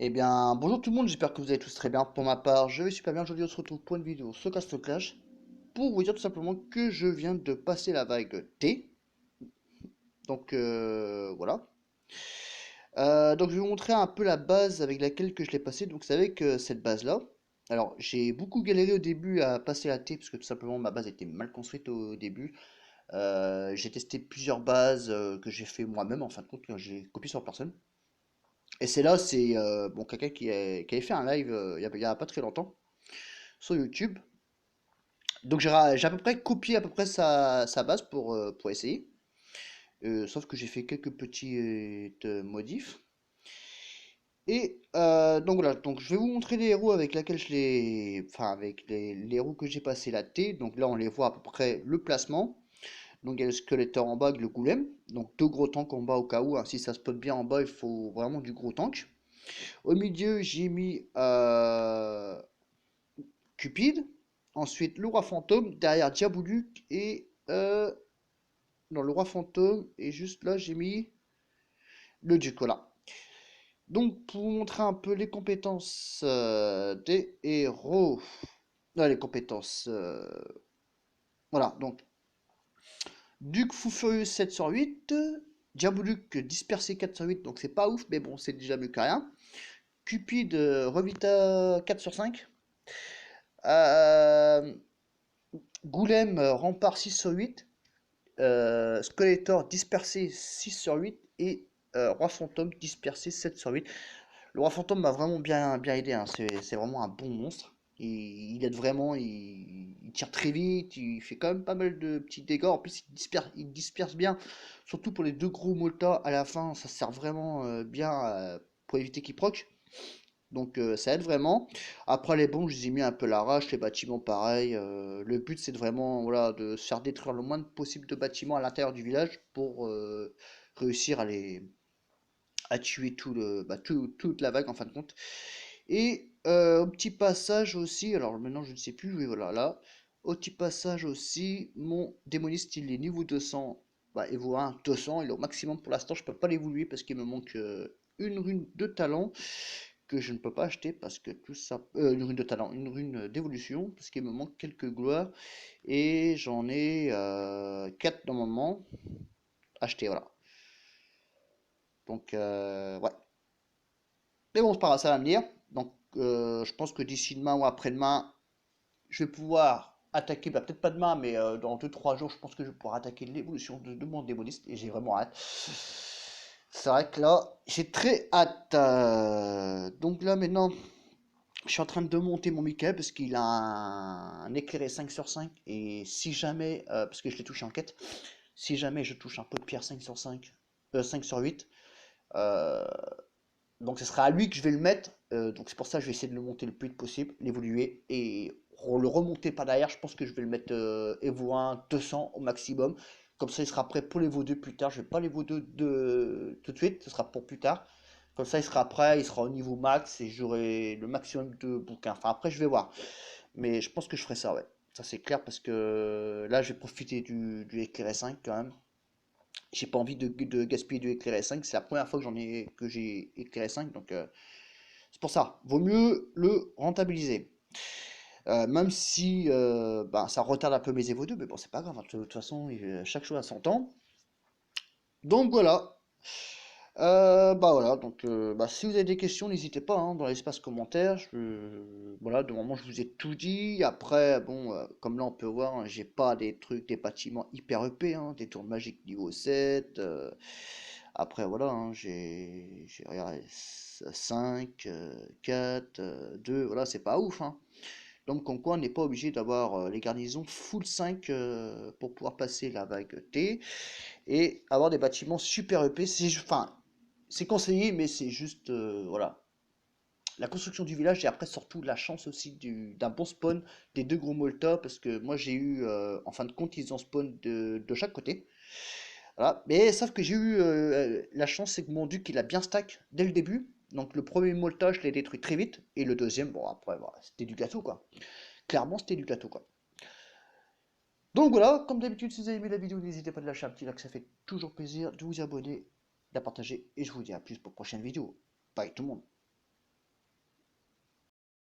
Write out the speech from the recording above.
Eh bien, bonjour tout le monde, j'espère que vous allez tous très bien. Pour ma part, je vais super bien. Aujourd'hui, on se retrouve pour une vidéo sur Castle Clash pour vous dire tout simplement que je viens de passer la vague T. Donc, voilà. Donc, je vais vous montrer un peu la base avec laquelle que je l'ai passé. Donc, c'est avec cette base-là. Alors, j'ai beaucoup galéré au début à passer la T parce que tout simplement ma base était mal construite au début. J'ai testé plusieurs bases que j'ai fait moi-même en fin de compte, quand j'ai copié sur personne. Et c'est là, c'est bon, quelqu'un qui avait fait un live il y a pas très longtemps sur YouTube. Donc j'ai à peu près copié à peu près sa base pour essayer. Sauf que j'ai fait quelques petits modifs. Et donc voilà, donc je vais vous montrer les héros avec lesquels je les. Enfin avec les héros que j'ai passé la T. Donc là on les voit à peu près le placement. Donc il y a le Skeletor en bas avec le Golem. Donc deux gros tanks en bas au cas où, hein. Si ça spot bien en bas, il faut vraiment du gros tank. Au milieu, j'ai mis Cupid. Ensuite, le roi fantôme. Derrière, Diabolique. Et. Non, le roi fantôme. Et juste là, j'ai mis le duc. Voilà. Donc, pour vous montrer un peu les compétences des héros. Les compétences. Voilà. Donc, Duc Fou Furieux 7 sur 8. Diabolique dispersé 4 sur 8. Donc, c'est pas ouf. Mais bon, c'est déjà mieux que rien. Cupid Revita 4 sur 5. Euh, Goulem Rempart 6 sur 8. Skeletor dispersé 6 sur 8 et Roi Fantôme dispersé 7 sur 8. Le Roi Fantôme m'a vraiment bien aidé, hein. C'est vraiment un bon monstre. Il aide vraiment, il tire très vite, il fait quand même pas mal de petits dégâts. En plus, il disperse bien, surtout pour les deux gros Molta à la fin, ça sert vraiment bien pour éviter qu'il proc. Donc ça aide vraiment. Après les bombes, je les ai mis un peu à l'arrache, les bâtiments pareil. Le but c'est de vraiment voilà, de se faire détruire le moins possible de bâtiments à l'intérieur du village pour réussir à tuer toute la vague en fin de compte. Et au petit passage aussi, alors maintenant je ne sais plus, oui voilà là. Au petit passage aussi, mon démoniste il est niveau 200. Bah, et voilà, 200, il est au maximum pour l'instant, je peux pas l'évoluer parce qu'il me manque une rune de talent que je ne peux pas acheter parce que tout ça. Une rune de talent, une rune d'évolution, parce qu'il me manque quelques gloires. Et j'en ai 4 normalement achetés, voilà. Donc, ouais. Mais bon, c'est pas grave, ça va venir. Donc, je pense que d'ici demain ou après-demain, je vais pouvoir attaquer, bah, peut-être pas demain, mais dans 2 3 jours, je pense que je vais pouvoir attaquer l'évolution de mon démoniste. Et j'ai vraiment hâte. C'est vrai que là, j'ai très hâte. Donc là, maintenant. Je suis en train de monter mon Michael parce qu'il a un éclairé 5 sur 5 et si jamais, parce que je l'ai touché en quête, si jamais je touche un pot de pierre 5 sur 5, 5 sur 8, euh, donc ce sera à lui que je vais le mettre, donc c'est pour ça que je vais essayer de le monter le plus vite possible, l'évoluer et le remonter par derrière, je pense que je vais le mettre Evo 1 200 au maximum, comme ça il sera prêt pour l'Evo 2 plus tard, je vais pas l'Evo 2 tout de suite, ce sera pour plus tard. Comme ça, il sera prêt, il sera au niveau max et j'aurai le maximum de bouquins. Enfin, après, je vais voir. Mais je pense que je ferai ça, ouais. Ça, c'est clair parce que là, je vais profiter du éclairé 5 quand même. J'ai pas envie de gaspiller du éclairé 5. C'est la première fois que j'ai éclairé 5. Donc, c'est pour ça. Vaut mieux le rentabiliser. Même si ben, ça retarde un peu mes Evo 2. Mais bon, c'est pas grave, hein. De toute façon, chaque chose a son temps. Donc, voilà. Bah voilà, donc bah, si vous avez des questions, n'hésitez pas hein, dans l'espace commentaire. Voilà, de moment je vous ai tout dit. Après, bon, comme là on peut voir, hein, j'ai pas des trucs, des bâtiments hyper épais, hein, des tours magiques niveau 7. Après voilà, hein, j'ai regardé 5, 4, 2, voilà, c'est pas ouf, hein. Donc en quoi on n'est pas obligé d'avoir les garnisons full 5 pour pouvoir passer la vague T et avoir des bâtiments super épais. Enfin, c'est conseillé, mais c'est juste, voilà, la construction du village et après surtout la chance aussi d'un bon spawn des deux gros Molta parce que moi j'ai eu, en fin de compte, ils ont spawn de chaque côté. Voilà. Mais sauf que j'ai eu la chance, c'est que mon duc il a bien stack dès le début. Donc le premier Molta, je l'ai détruit très vite. Et le deuxième, bon après, voilà, c'était du gâteau quoi. Clairement, c'était du gâteau quoi. Donc voilà, comme d'habitude, si vous avez aimé la vidéo, n'hésitez pas à lâcher un petit like, ça fait toujours plaisir de vous abonner, de la partager, et je vous dis à plus pour une prochaine vidéo. Bye tout le monde.